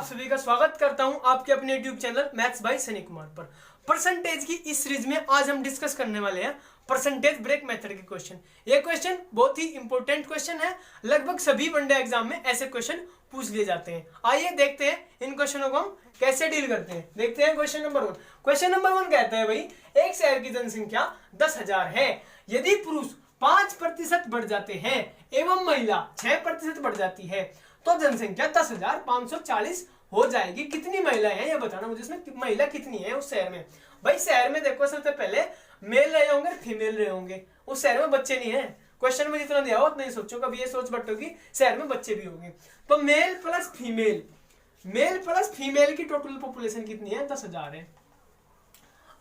सभी का स्वागत करता हूं आपके अपने YouTube channel maths by Sunny Kumar पर। परसेंटेज की इस सीरीज में आज हम डिस्कस करने वाले हैं परसेंटेज ब्रेक मेथड के क्वेश्चन। ये क्वेश्चन बहुत ही इंपॉर्टेंट क्वेश्चन है, लगभग सभी वनडे एग्जाम में ऐसे क्वेश्चन पूछ लिए जाते हैं। आइए देखते हैं इन क्वेश्चनों को हम कैसे डील करते हैं। देखते हैं क्वेश्चन नंबर 1। क्वेश्चन नंबर 1 कहता है भाई एक शहर की जनसंख्या 10,000 है, यदि पुरुष 5% बढ़ जाते हैं एवं महिला 6% बढ़ जाती है तो जनसंख्या 10,540 हो जाएगी। कितनी महिलाएं हैं ये बताना मुझे, इसमें महिला कितनी है उस शहर में। भाई शहर में देखो सबसे पहले मेल रहे होंगे फीमेल रहे होंगे, उस शहर में बच्चे नहीं है। क्वेश्चन में जितना दिया हो उतना ही सोचो, कभी ये सोच बटो कि शहर में बच्चे भी होंगे। तो मेल प्लस फीमेल की टोटल पॉपुलेशन कितनी है? 10,000 है।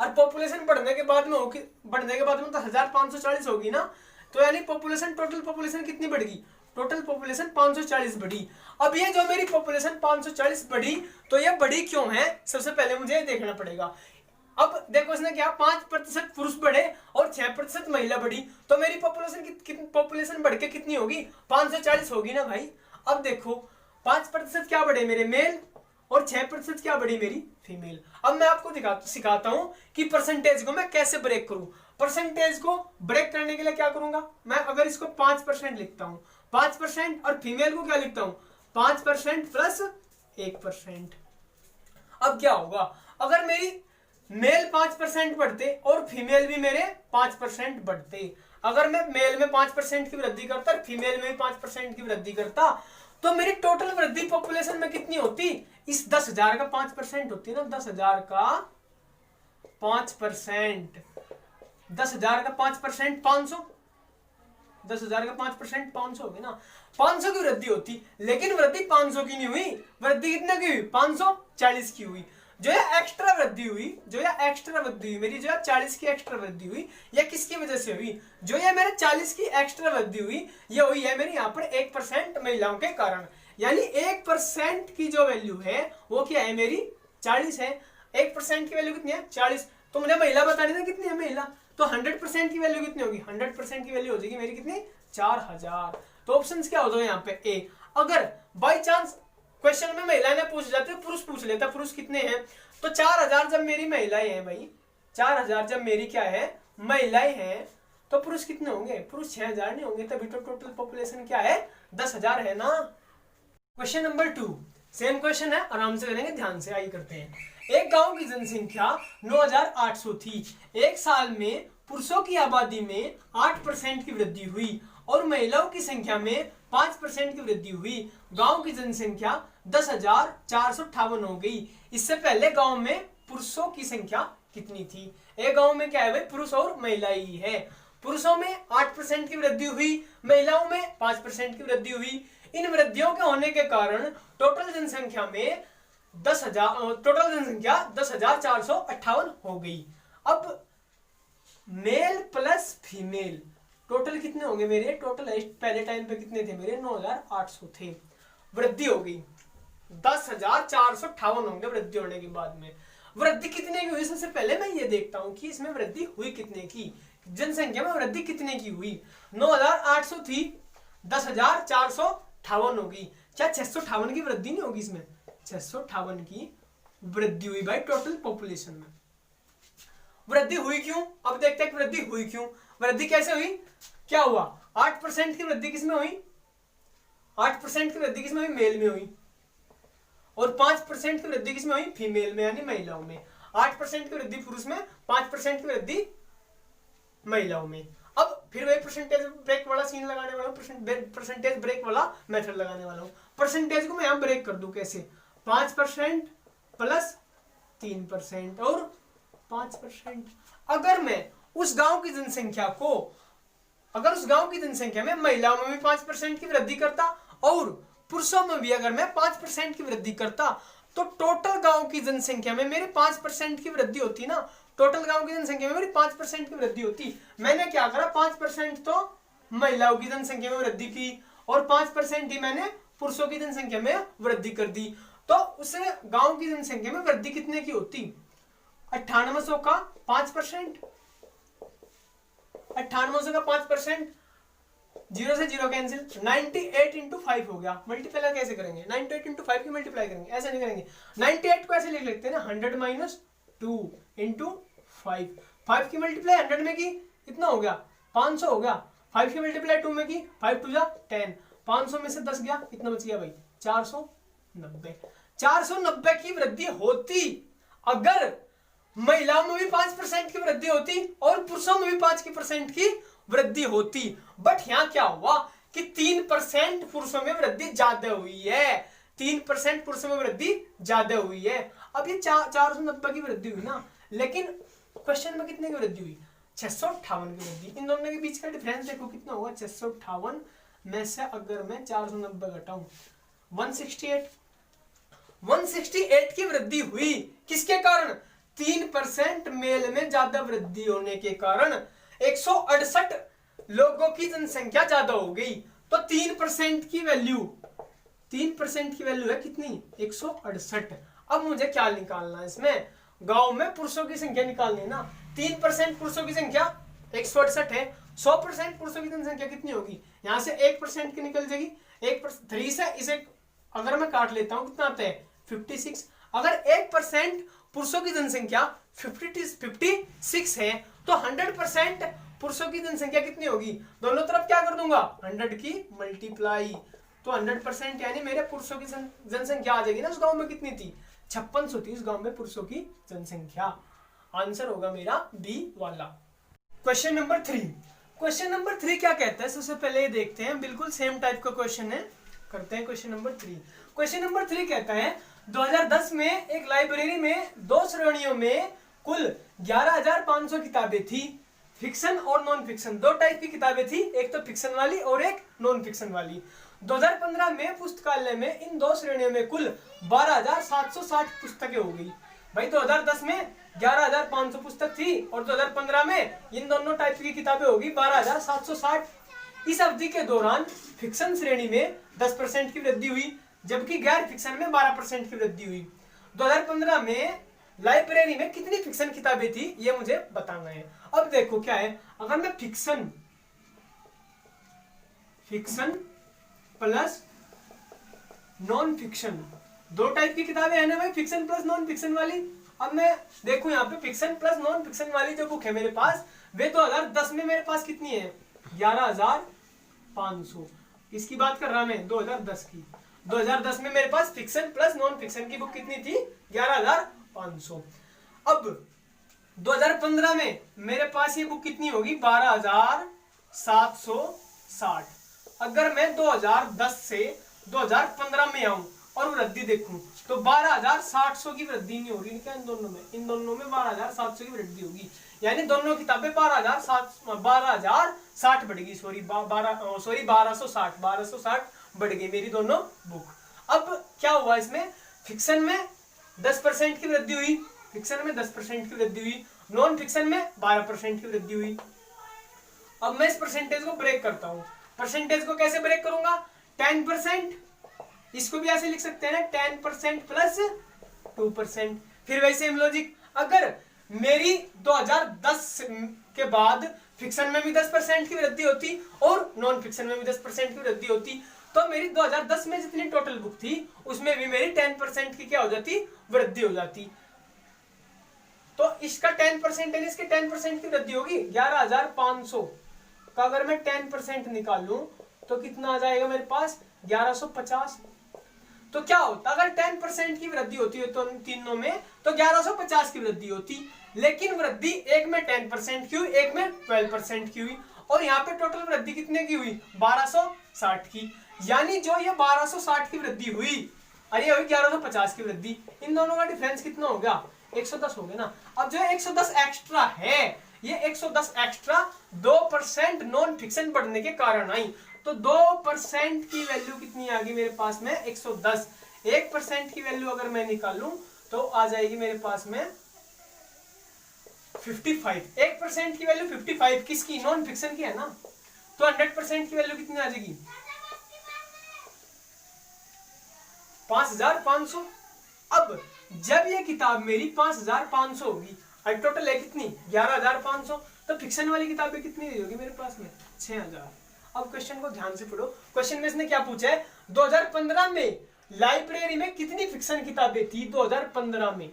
और पॉपुलेशन बढ़ने के बाद में 10,540 होगी ना, तो यानी टोटल पॉपुलेशन कितनी बढ़ेगी? टोटल पॉपुलेशन 540 बढ़ी। अब ये जो मेरी पॉपुलेशन 540 बढ़ी, तो ये बढ़ी क्यों है सबसे पहले मुझे देखना पड़ेगा। अब देखो इसने क्या 5% पुरुष बढ़े और 6% महिला बढ़ी, तो मेरी पॉपुलेशन बढ़ के कितनी होगी? 540 होगी ना भाई। अब देखो 5% क्या बढ़े मेरे मेल और 6% क्या बढ़ी मेरी फीमेल। अब मैं आपको सिखाता हूं कि परसेंटेज को मैं कैसे ब्रेक करूं। परसेंटेज को ब्रेक करने के लिए क्या करूंगा मैं, अगर इसको 5% लिखता हूं 5% और फीमेल को क्या लिखता हूं 5% प्लस 1%। अब क्या होगा, अगर मेरी मेल 5% बढ़ते और फीमेल भी मेरे 5% बढ़ते, अगर मैं मेल में 5% की वृद्धि करता और फीमेल में भी 5% की वृद्धि करता, तो मेरी टोटल वृद्धि पॉपुलेशन में कितनी होती? इस 10,000 का 5% होती है ना, 10,000 का 5%, 10,000 का 5% 500, 10,000 का 5% 500 होगी ना, 500 की वृद्धि होती। लेकिन वृद्धि 500 की नहीं हुई, वृद्धि कितने की हुई? 540 की हुई। जो है एक्स्ट्रा वृद्धि हुई, मेरी जो है 40 की एक्स्ट्रा वृद्धि हुई, यह किसकी वजह से हुई? जो ये मेरे 40 की एक्स्ट्रा वृद्धि हुई ये हुई है मेरी यहाँ पर 1% महिलाओं के कारण। यानी 1% की जो वैल्यू है वो क्या है मेरी 40 है। 1% की वैल्यू कितनी है? 40। तो मुझे महिला बतानी था कितनी है महिला, तो 100% की वैल्यू कितनी होगी? 100% की वैल्यू हो जाएगी मेरी कितनी? 4,000। तो ऑप्शंस क्या हो जाएगा यहाँ पे? ए। अगर बाई चांस क्वेश्चन में महिला ने पूछ जाते, पुरुष पूछ लेता, पुरुष कितने हैं, तो 4,000 जब मेरी महिलाएं हैं भाई, 4,000 जब मेरी क्या है महिलाएं हैं, तो पुरुष कितने होंगे? पुरुष 6,000 नहीं होंगे, तभी तो टोटल पॉपुलेशन क्या है 10,000 है ना। क्वेश्चन नंबर 2 सेम क्वेश्चन है, आराम से करेंगे, ध्यान से आइए करते हैं। एक गांव की जनसंख्या 9,800 थी। एक साल में पुरुषों की आबादी में 8% की वृद्धि हुई और महिलाओं की संख्या में 5% की वृद्धि हुई। गांव की जनसंख्या 10,458 हो गई। इससे पहले गांव में पुरुषों की संख्या कितनी थी? एक गांव में क्या है भाई, पुरुष और महिला ही है। पुरुषों में 8% की वृद्धि हुई, महिलाओं में 5% की वृद्धि हुई। इन वृद्धियों के होने के कारण टोटल जनसंख्या 10,458 हो गई। अब मेल प्लस फीमेल टोटल कितने होंगे मेरे? टोटल पहले टाइम पे कितने थे मेरे? 9,800 थे। वृद्धि हो गई 10,458 होंगे वृद्धि होने के बाद में। वृद्धि कितने की हुई? सबसे पहले मैं ये देखता हूं कि इसमें वृद्धि हुई कितने की, जनसंख्या में वृद्धि कितने की हुई। 9,800 थी, 10,458 होगी। क्या 658 की वृद्धि नहीं होगी इसमें? 658 की वृद्धि हुई भाई टोटल पॉपुलेशन में। वृद्धि हुई क्यों? अब देखते हैं कि वृद्धि हुई क्यों। वृद्धि कैसे हुई? क्या हुआ? 8% की वृद्धि किसमें हुई? 8% की वृद्धि किसमें हुई? मेल में हुई। और 5% की वृद्धि किसमें हुई? फीमेल में, यानी महिलाओं में। 8% की वृद्धि पुरुष में, 5% की वृद्धि महिलाओं में। अब फिर वही परसेंटेज ब्रेक वाला सीन लगाने वाला हूं, परसेंटेज ब्रेक वाला मेथड लगाने वाला हूं। परसेंटेज को मैं यहां ब्रेक कर दूं कैसे? 5% प्लस 3% और 5%। अगर मैं उस गांव की जनसंख्या में महिलाओं में भी 5% की वृद्धि करता और पुरुषों में भी अगर मैं 5% की वृद्धि करता, तो टोटल गांव की जनसंख्या में मेरे 5% की वृद्धि होती ना। टोटल गांव की जनसंख्या में मेरी 5% की वृद्धि होती। मैंने क्या करा, 5% तो महिलाओं की जनसंख्या में वृद्धि की और 5% ही मैंने पुरुषों की जनसंख्या में वृद्धि कर दी। तो उसे गांव की जनसंख्या में वृद्धि कितने की होती? 9800 का 5%, 9800 का 5% जीरो से जीरो कैंसिल, 98 इंटू 5 हो गया। मल्टीप्लाई कैसे करेंगे, 98 इंटू 5 की मल्टीप्लाई करेंगे, ऐसा नहीं करेंगे। 98 को ऐसे लिख लेते हैं ना, 100 माइनस 2 इंटू 5, 5 की मल्टीप्लाई 100 में की कितना हो गया 500 हो गया, 5 की मल्टीप्लाई 2 में की 5 2 जा 10, 500 में से 10 गया, कितना बच गया भाई 490। 490 की वृद्धि होती अगर महिलाओं में भी 5% की वृद्धि होती और पुरुषों में भी 5% की वृद्धि होती। बट यहाँ क्या हुआ कि 3% पुरुषों में वृद्धि ज्यादा हुई है, 3% पुरुषों में वृद्धि ज्यादा हुई है। अब ये 490 की वृद्धि हुई ना, लेकिन क्वेश्चन में कितने की वृद्धि हुई 658 की वृद्धि। इन दोनों के बीच का डिफरेंस देखो कितना होगा, 658 में से अगर मैं 490 घटाऊं 168, 168 की वृद्धि हुई किसके कारण, 3% मेल में ज्यादा वृद्धि होने के कारण 168 लोगों की जनसंख्या ज्यादा हो गई। तो 3% की वैल्यू, 3% की वैल्यू है कितनी 168। अब मुझे क्या निकालना है इसमें, गांव में पुरुषों की संख्या निकालनी है ना। 3% पुरुषों की संख्या 168 है, 100% पुरुषों की जनसंख्या कितनी होगी, यहां से 1% की निकल जाएगी, 1% 3 से इसे अगर मैं काट लेता हूं कितना आता है 56। अगर 1% पुरुषों की जनसंख्या 56 है तो 100% पुरुषों की जनसंख्या कितनी होगी, दोनों तरफ क्या कर दूंगा 100 की मल्टीप्लाई, तो 100% यानी मेरे पुरुषों की जनसंख्या आ जाएगी ना। उस गांव में कितनी थी 5600 थी उस गांव में पुरुषों की जनसंख्या। आंसर होगा मेरा बी वाला। क्वेश्चन नंबर 3, क्वेश्चन नंबर 3 क्या कहता है, सबसे पहले ये देखते हैं, बिल्कुल सेम टाइप का क्वेश्चन है, करते हैं क्वेश्चन नंबर 3। क्वेश्चन नंबर 3 कहता है 2010 में एक लाइब्रेरी में 2 श्रेणियों में कुल 11,500 किताबें थी, फिक्शन और नॉन फिक्शन, 2 टाइप की किताबें थी, एक तो फिक्शन वाली और एक नॉन फिक्शन वाली। 2015 में पुस्तकालय में इन 2 श्रेणियों में कुल 12,760 पुस्तकें हो गई। भाई 2010 में 11,500 पुस्तक थी और 2015 में इन दोनों टाइप की किताबें होगी 12,760। इस अवधि के दौरान फिक्शन श्रेणी में 10% की वृद्धि हुई जबकि गैर फिक्शन में 12% की वृद्धि हुई। 2015 में लाइब्रेरी में कितनी फिक्शन किताबें थी ये मुझे बताना है। अब देखो क्या है, अगर मैं fiction plus non fiction, 2 type की किताबें है ना भाई, फिक्शन प्लस नॉन फिक्शन वाली। अब मैं देखूं यहाँ पे फिक्शन प्लस नॉन फिक्शन वाली जो बुक है मेरे पास, वे 2010 में मेरे पास कितनी है 11,500। इसकी बात कर रहा मैं 2010 की। 2010 में मेरे पास फिक्शन प्लस नॉन फिक्शन की बुक कितनी थी 11,500। अब 2015 में मेरे पास ये बुक कितनी होगी 12,760। अगर मैं 2010 से 2015 में आऊं और वृद्धि देखूं तो 12,700 की वृद्धि नहीं होगी क्या इन दोनों में, इन दोनों में 12,700 की वृद्धि होगी, यानी दोनों किताबें 12,060 बढ़ेगी, सॉरी 1260 बढ़ गई मेरी दोनों बुक। अब क्या हुआ इसमें, फिक्शन में 10% की वृद्धि हुई, फिक्शन में 10% की वृद्धि हुई, नॉन फिक्शन में 12% की वृद्धि हुई। अब मैं इस परसेंटेज को ब्रेक करता हूं, परसेंटेज को कैसे ब्रेक करूंगा 10%, इसको भी ऐसे लिख सकते हैं ना 10% प्लस 2%। फिर वैसे सेम लॉजिक, अगर मेरी 2010 के बाद फिक्शन में भी 10% की वृद्धि होती और नॉन फिक्शन में भी 10% की वृद्धि होती तो मेरी 2010 में जितनी टोटल बुक थी उसमें भी मेरी 10% की क्या हो जाती वृद्धि हो जाती। तो इसका 10% यानी इसके 10% की वृद्धि होगी 11,500 का अगर मैं 10% निकाल लूं तो कितना आ जाएगा मेरे पास 1150। तो क्या होता अगर 10% की वृद्धि होती है तो तीनों में तो 1150 की वृद्धि होती, लेकिन वृद्धि एक में 10% की हुई एक में 12% की हुई और यहाँ पे टोटल वृद्धि कितने की हुई 1260 की, यानी जो ये 1260 की वृद्धि हुई और ये हुई 1150 की वृद्धि, इन दोनों का डिफरेंस कितना हो गया 110 हो गया ना। अब जो 110 एक्स्ट्रा है ये 110 एक्स्ट्रा 2% नॉन फिक्शन बढ़ने के कारण आई, तो 2% की वैल्यू कितनी आ गई मेरे पास में 110। 1% की वैल्यू अगर मैं निकालूं तो आ जाएगी मेरे पास में 55। 1% की वैल्यू 55 किसकी नॉन फिक्शन की है ना, तो 100% की वैल्यू कितनी आ जाएगी 5,500। अब जब ये किताब मेरी 5,500 होगी और टोटल है कितनी 11,500, तो फिक्शन वाली किताबें कितनी होगी मेरे पास में 6,000। अब क्वेश्चन को ध्यान से पढ़ो। क्वेश्चन में इसने क्या पूछा है, 2015 में लाइब्रेरी में कितनी फिक्शन किताबें थी 2015 में।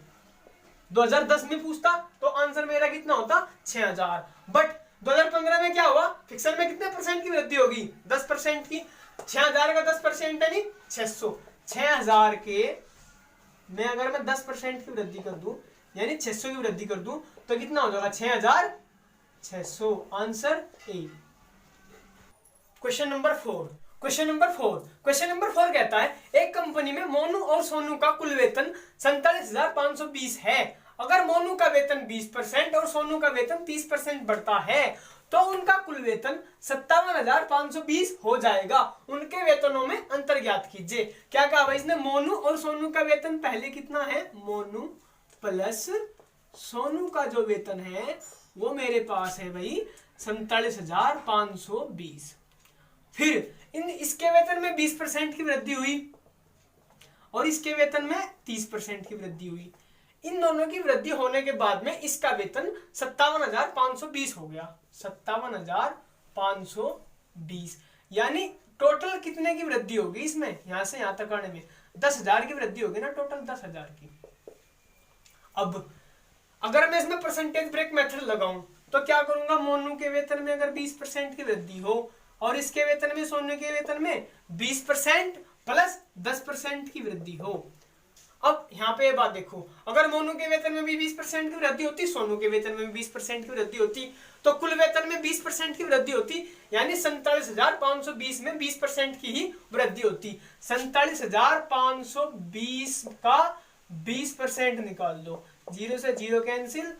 2010 में पूछता तो आंसर मेरा कितना होता 6000, बट 2015 में क्या हुआ, फिक्शन में कितने परसेंट की वृद्धि होगी 10% की। 6000 का 10% है नहीं 600, 6000 के मैं अगर मैं 10% की वृद्धि कर दूं यानी 600 की वृद्धि कर दूं तो कितना हो जाएगा 6600, answer A. Question number 4, question number 4 कहता है एक कंपनी में मोनू और सोनू का कुल वेतन 47,520 है। अगर मोनू का वेतन 20% और सोनू का वेतन 30% बढ़ता है तो उनका कुल वेतन 57,520 हो जाएगा। उनके वेतनों में अंतर ज्ञात कीजिए। क्या कहा भाई इसने, मोनू और सोनू का वेतन पहले कितना है, मोनू प्लस सोनू का जो वेतन है वो मेरे पास है भाई 47,520। फिर इसके वेतन में 20% की वृद्धि हुई और इसके वेतन में 30% की वृद्धि हुई। इन दोनों की वृद्धि होने के बाद में इसका वेतन 57,520 हो गया, 57,520। यानी टोटल कितने की वृद्धि होगी इसमें, यहां से यहां तक आने में 10,000 की वृद्धि होगी ना, टोटल 10,000 की। अब अगर मैं इसमें परसेंटेज ब्रेक मेथड लगाऊं तो क्या करूंगा, मोनू के वेतन में अगर 20% की वृद्धि हो और इसके वेतन में सोनू के वेतन में 20% प्लस 10% की वृद्धि हो। अब यहाँ पे ये बात देखो, अगर मोनू के वेतन में भी 20% की वृद्धि होती, सोनू के वेतन में भी 20% की वृद्धि होती तो कुल वेतन में 20% की वृद्धि होती, यानी 47,520 में 20% की ही वृद्धि होती। 47,520 का 20% निकाल दो, 0 से 0 कैंसिल,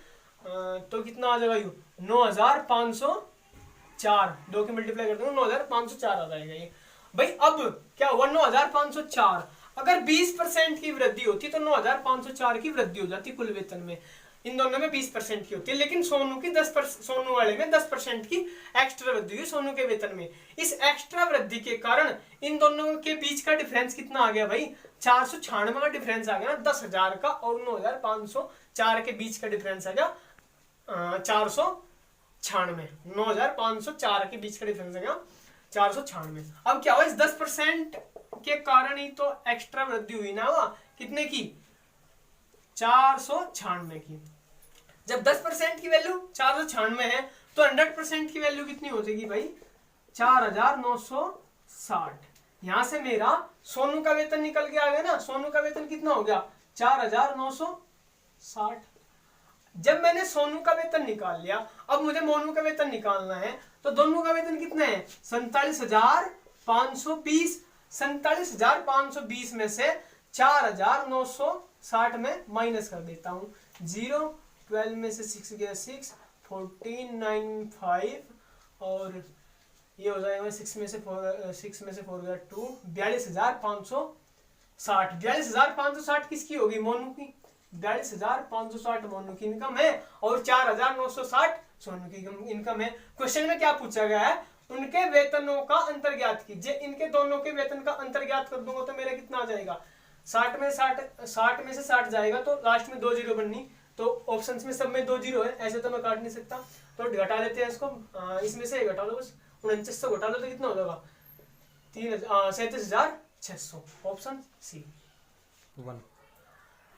तो कितना आ जाएगा 9,504, 2 की मल्टीप्लाई कर दूंगा 9,504 आ जाएगा ये भाई। अब क्या हुआ 9,504, अगर 20% की वृद्धि होती तो 9,504 की वृद्धि हो जाती कुल वेतन में। इन दोनों में 20% की होती है, लेकिन सोनू की 10%, सोनू वाले में 10% की एक्स्ट्रा वृद्धि हुई सोनू के वेतन में। इस एक्स्ट्रा वृद्धि के कारण इन दोनों के बीच का डिफरेंस कितना आ गया भाई, 496 का डिफरेंस आ गया ना, 10,000 का और 9,504 के बीच का डिफरेंस आ गया 496, 9,504 के बीच का डिफरेंस आ गया 496। अब क्या हुआ, इस 10% के कारण ही तो एक्स्ट्रा वृद्धि हुई ना, कितने की 496 की। जब 10% की वैल्यू 496 है तो 100% की वैल्यू कितनी हो जाएगी भाई 4,960। यहां से मेरा सोनू का वेतन निकल के आ गया ना, सोनू का वेतन कितना हो गया 4,960। जब मैंने सोनू का वेतन निकाल लिया, अब मुझे मोनू का वेतन निकालना है तो दोनों का वेतन कितना है 47,520। 47,520 में से 4,960 में माइनस कर देता हूं, 0, 12 में से 6 गया 6, 14, 9, 5 और ये हो जाएगा 6 में से 4 गया 2, 42,560। 42,560 किसकी होगी, मोनू की। 42,560 मोनू की इनकम है और 4,960 सोनू की इनकम है। क्वेश्चन में क्या पूछा गया है, उनके वेतनों का अंतर ज्ञात कीजिए। इनके दोनों के वेतन का अंतर ज्ञात कर दूंगा तो मेरा कितना आ जाएगा, 60 में से 60 जाएगा तो लास्ट में 2 जीरो बननी, तो ऑप्शंस में सब में 2 जीरो है, ऐसे तो मैं काट नहीं सकता, तो घटा लेते हैं इसको, इसमें से घटा लो बस, 4900 घटा लो तो कितना हो जाएगा 37,600, ऑप्शन सी 1।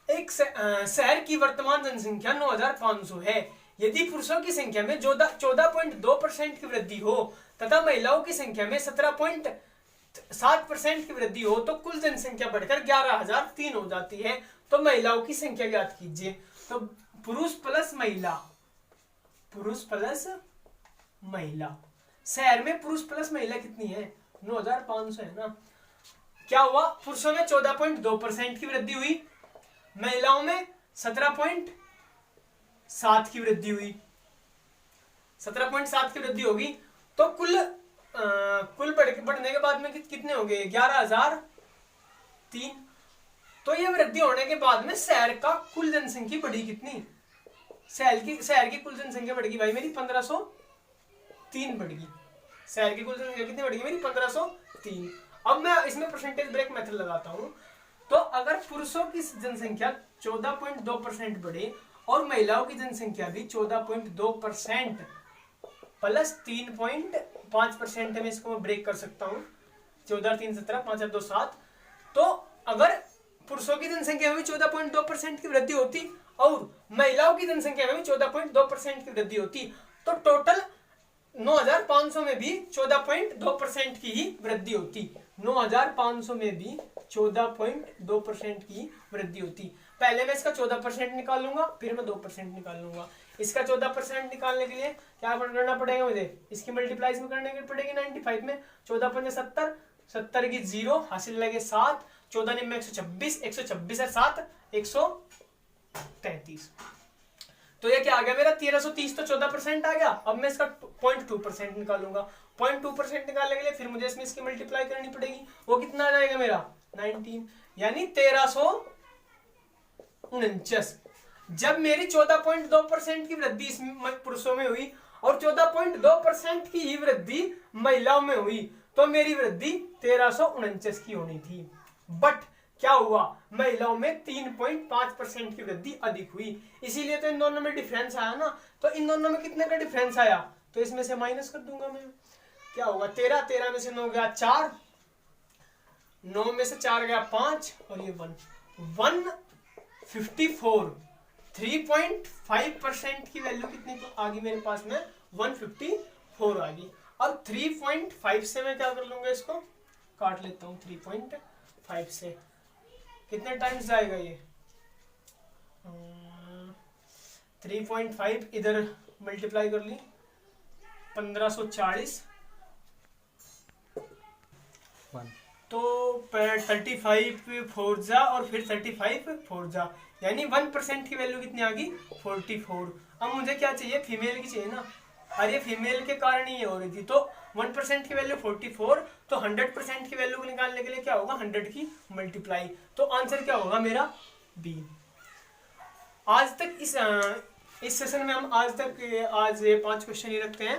एक शहर की वर्तमान जनसंख्या 9,500 है। यदि पुरुषों की संख्या में 14.2% की वृद्धि हो तथा महिलाओं की संख्या में 17.7% की वृद्धि हो तो कुल जनसंख्या बढ़कर 11,003 हो जाती है। तो महिलाओं की संख्या ज्ञात कीजिए। तो पुरुष प्लस महिला, शहर में पुरुष प्लस महिला कितनी है 9,500 है ना। क्या हुआ, पुरुषों में 14.2% की वृद्धि हुई, महिलाओं में 17.7 की वृद्धि हुई, 17.7 की वृद्धि होगी तो कुल बढ़ने के बाद में कितने हो गए 11,003। तो ये वृद्धि होने के बाद में शहर का कुल जनसंख्या बढ़ी कितनी, शहर की कुल जनसंख्या बढ़ गई भाई मेरी 1503 बढ़ गई। शहर की कुल जनसंख्या कितनी बढ़ गई मेरी 1503। अब मैं इसमें परसेंटेज ब्रेक मेथड लगाता हूं, तो अगर पुरुषों की जनसंख्या 14.2% बढ़े और महिलाओं की जनसंख्या भी 14.2% प्लस 3.5% है, मैं इसको ब्रेक कर सकता हूँ। 14 3 17 5 2 7। तो अगर पुरुषों की जनसंख्या में भी 14.2% की वृद्धि होती और महिलाओं की जनसंख्या में भी 14.2% की वृद्धि होती, तो टोटल 9500 में भी 14.2% की ही वृद्धि होती। 9500 में भी 14.2% की वृद्धि होती। पहले मैं इसका 14% निकाल लूंगा, फिर मैं 2% निकाल लूंगा। इसका 14% निकालने के लिए क्या करना पड़ेगा मुझे, इसकी मल्टीप्लाई में करने की पड़ेगी 95 में। 14 5 70, 70 की 0 हासिल लगे 7, 14 निम्न 126, 126 है 7, 133। तो ये क्या आ गया मेरा 1330, तो 14% आ गया। अब मैं इसका 0.2% निकालूंगा। 0.2% निकालने के लिए फिर मुझे इसमें इसकी मल्टीप्लाई करनी पड़ेगी। वो कितना आ जाएगा मेरा 19, यानी 1349। जब मेरी 14.2% की वृद्धि इसमें पुरुषों में हुई और 14.2% की ही वृद्धि महिलाओं में हुई, तो मेरी वृद्धि 1349 की होनी थी। बट क्या हुआ, महिलाओं में 3.5% की वृद्धि अधिक हुई, इसीलिए तो इन दोनों में डिफरेंस आया ना। तो इन दोनों में कितने का डिफरेंस आया, तो इसमें से माइनस कर दूंगा मैं। क्या होगा 13, 13 में से 9 गया 4, 9 में से 4 गया 5 और ये 154। 3.5% की वैल्यू कितनी आ गई मेरे पास में, 154 आ गई। अब 3.5 से मैं क्या कर लूंगा, इसको काट लेता हूँ। 3.5 से कितने टाइम्स जाएगा ये, 3.5 इधर मल्टीप्लाई कर ली 1540, तो 35 4 जा और फिर 35 4 जा, यानी 1% की वैल्यू कितनी आ गई 44। अब मुझे क्या चाहिए, फीमेल की चाहिए ना, अरे फीमेल के कारण ही ये हो रही थी। तो 1% की वैल्यू 44, तो 100% की वैल्यू को निकालने के लिए क्या होगा 100 की मल्टीप्लाई। तो आंसर क्या होगा मेरा बी। आज तक इस सेशन में हम आज ये 5 क्वेश्चन ही रखते हैं।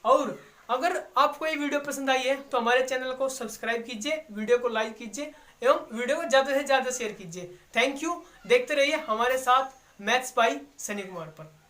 और अगर आपको ये वीडियो पसंद आई है तो हमारे चैनल को सब्सक्राइब कीजिए, वीडियो को लाइक कीजिए एवं वीडियो को ज़्यादा से ज़्यादा शेयर कीजिए। Thank you. देखते रहिए हमारे साथ मैथ्स बाय सनी कुमार पर।